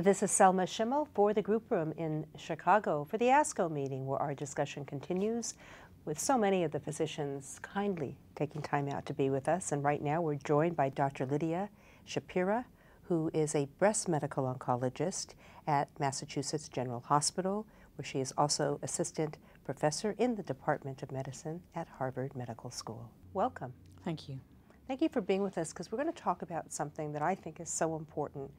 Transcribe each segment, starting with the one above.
This is Selma Schimmel for the Group Room in Chicago for the ASCO meeting, where our discussion continues with so many of the physicians kindly taking time out to be with us. And right now we're joined by Dr. Lidia Schapira, who is a breast medical oncologist at Massachusetts General Hospital, where she is also assistant professor in the Department of Medicine at Harvard Medical School. Welcome. Thank you. Thank you for being with us, because we're going to talk about something that I think is so important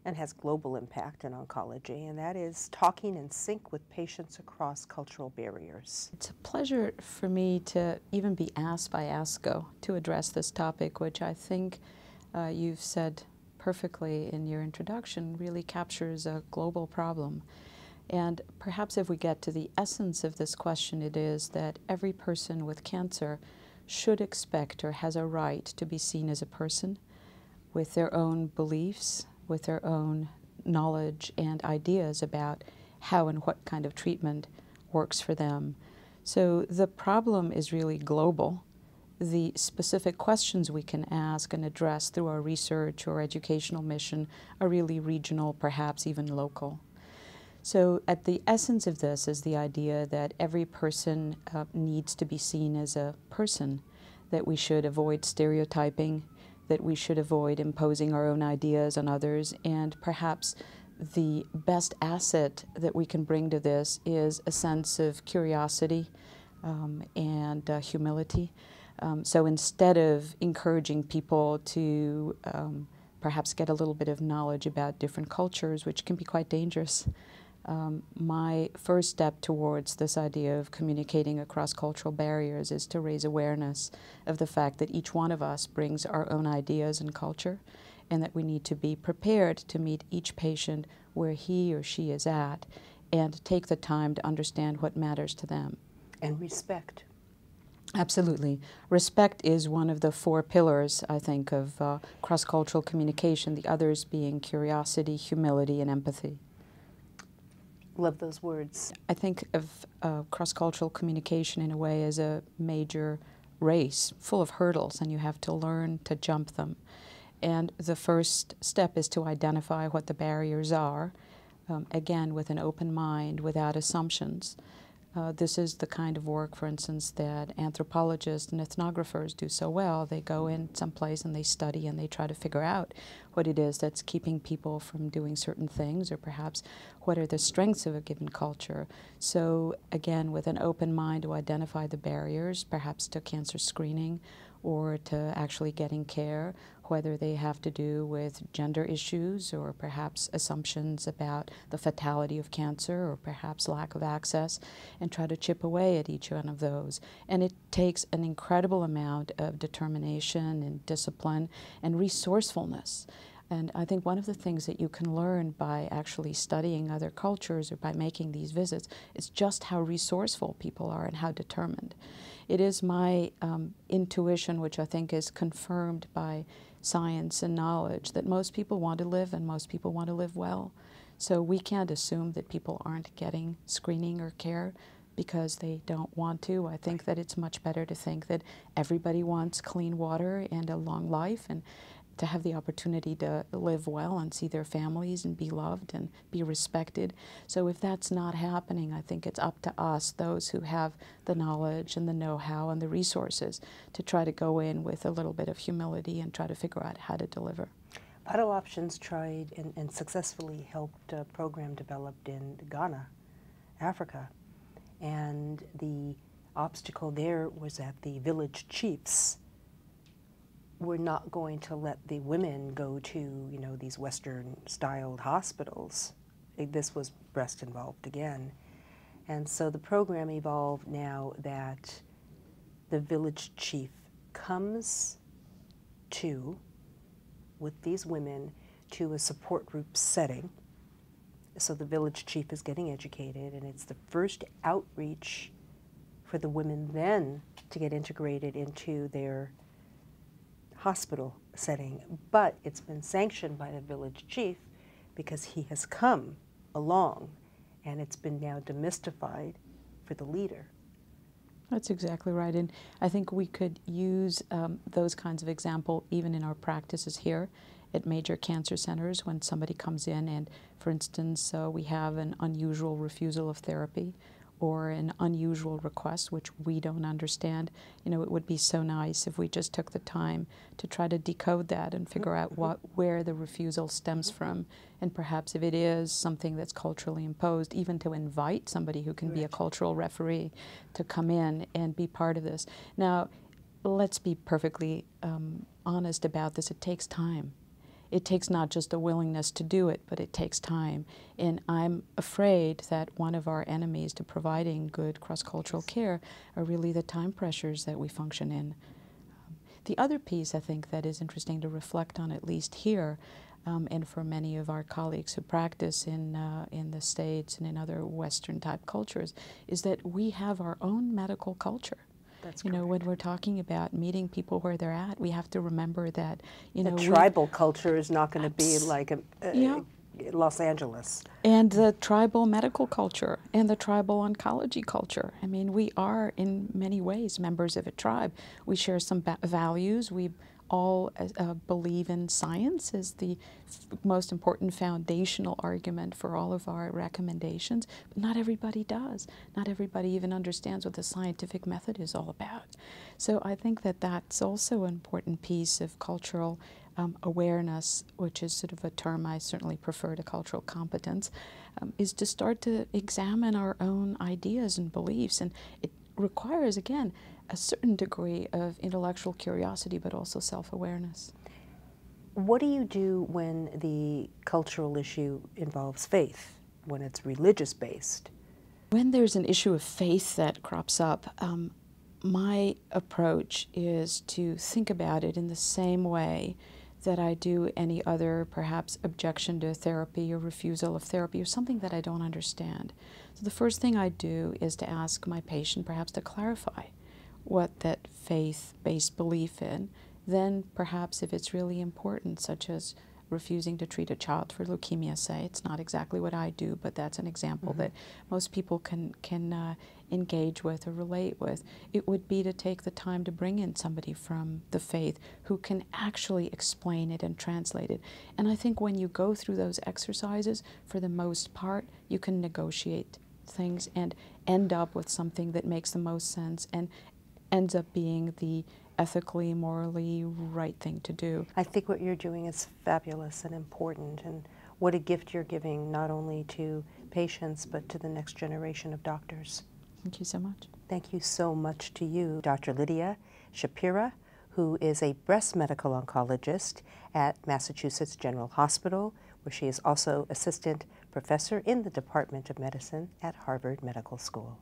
and has global impact in oncology, and that is talking in sync with patients across cultural barriers. It's a pleasure for me to even be asked by ASCO to address this topic, which I think you've said perfectly in your introduction, really captures a global problem. And perhaps if we get to the essence of this question, it is that every person with cancer should expect or has a right to be seen as a person with their own beliefs, with their own knowledge and ideas about how and what kind of treatment works for them. So the problem is really global. The specific questions we can ask and address through our research or educational mission are really regional, perhaps even local. So at the essence of this is the idea that every person needs to be seen as a person, that we should avoid stereotyping, that we should avoid imposing our own ideas on others, and perhaps the best asset that we can bring to this is a sense of curiosity and humility. So instead of encouraging people to perhaps get a little bit of knowledge about different cultures, which can be quite dangerous, my first step towards this idea of communicating across cultural barriers is to raise awareness of the fact that each one of us brings our own ideas and culture, and that we need to be prepared to meet each patient where he or she is at and take the time to understand what matters to them. And respect. Absolutely. Respect is one of the four pillars, I think, of cross-cultural communication, the others being curiosity, humility, and empathy. Love those words. I think of cross-cultural communication in a way as a major race full of hurdles, and you have to learn to jump them. And the first step is to identify what the barriers are, again, with an open mind, without assumptions. This is the kind of work, for instance, that anthropologists and ethnographers do so well. They go in someplace and they study and they try to figure out what it is that's keeping people from doing certain things, or perhaps what are the strengths of a given culture. So again, with an open mind to identify the barriers, perhaps to cancer screening or to actually getting care, whether they have to do with gender issues or perhaps assumptions about the fatality of cancer or perhaps lack of access, and try to chip away at each one of those. And it takes an incredible amount of determination and discipline and resourcefulness. And I think one of the things that you can learn by actually studying other cultures or by making these visits is just how resourceful people are and how determined. It is my intuition, which I think is confirmed by science and knowledge, that most people want to live and most people want to live well. So we can't assume that people aren't getting screening or care because they don't want to. I think that it's much better to think that everybody wants clean water and a long life, and to have the opportunity to live well and see their families and be loved and be respected. So if that's not happening, I think it's up to us, those who have the knowledge and the know-how and the resources, to try to go in with a little bit of humility and try to figure out how to deliver. Vital Options tried and successfully helped a program developed in Ghana, Africa. And the obstacle there was that the village chiefs were not going to let the women go to, these Western-styled hospitals. This was breast involved again. And so the program evolved now that the village chief comes with these women to a support group setting. So the village chief is getting educated, and it's the first outreach for the women then to get integrated into their hospital setting. But it's been sanctioned by the village chief because he has come along, and it's been now demystified for the leader. That's exactly right. And I think we could use those kinds of examples even in our practices here at major cancer centers when somebody comes in and, for instance, we have an unusual refusal of therapy or an unusual request which we don't understand. You know, it would be so nice if we just took the time to try to decode that and figure out where the refusal stems from, and perhaps if it is something that's culturally imposed, even to invite somebody who can be a cultural referee to come in and be part of this. Now, let's be perfectly honest about this. It takes time. It takes not just a willingness to do it, but it takes time. And I'm afraid that one of our enemies to providing good cross-cultural care are really the time pressures that we function in. The other piece, I think, that is interesting to reflect on, at least here, and for many of our colleagues who practice in the States and in other Western-type cultures, is that we have our own medical culture. That's you know, when we're talking about meeting people where they're at, we have to remember that, you know, tribal culture is not going to be like Los Angeles. And the tribal medical culture and the tribal oncology culture. I mean, we are in many ways members of a tribe. We share some values. We all believe in science as the most important foundational argument for all of our recommendations, but not everybody does. Not everybody even understands what the scientific method is all about. So I think that that's also an important piece of cultural awareness, which is sort of a term I certainly prefer to cultural competence, is to start to examine our own ideas and beliefs. And it requires, again, a certain degree of intellectual curiosity, but also self-awareness. What do you do when the cultural issue involves faith, when it's religious-based? When there's an issue of faith that crops up, my approach is to think about it in the same way that I do any other, perhaps, objection to therapy or refusal of therapy or something that I don't understand. So the first thing I do is to ask my patient perhaps to clarify what that faith-based belief in. Then perhaps if it's really important, such as refusing to treat a child for leukemia, say, it's not exactly what I do, but that's an example that most people can engage with or relate with. It would be to take the time to bring in somebody from the faith who can actually explain it and translate it. And I think when you go through those exercises, for the most part, you can negotiate things and end up with something that makes the most sense and ends up being the ethically, morally right thing to do. I think what you're doing is fabulous and important, and what a gift you're giving not only to patients but to the next generation of doctors. Thank you so much. Thank you so much to you, Dr. Lidia Schapira, who is a breast medical oncologist at Massachusetts General Hospital, where she is also assistant professor in the Department of Medicine at Harvard Medical School.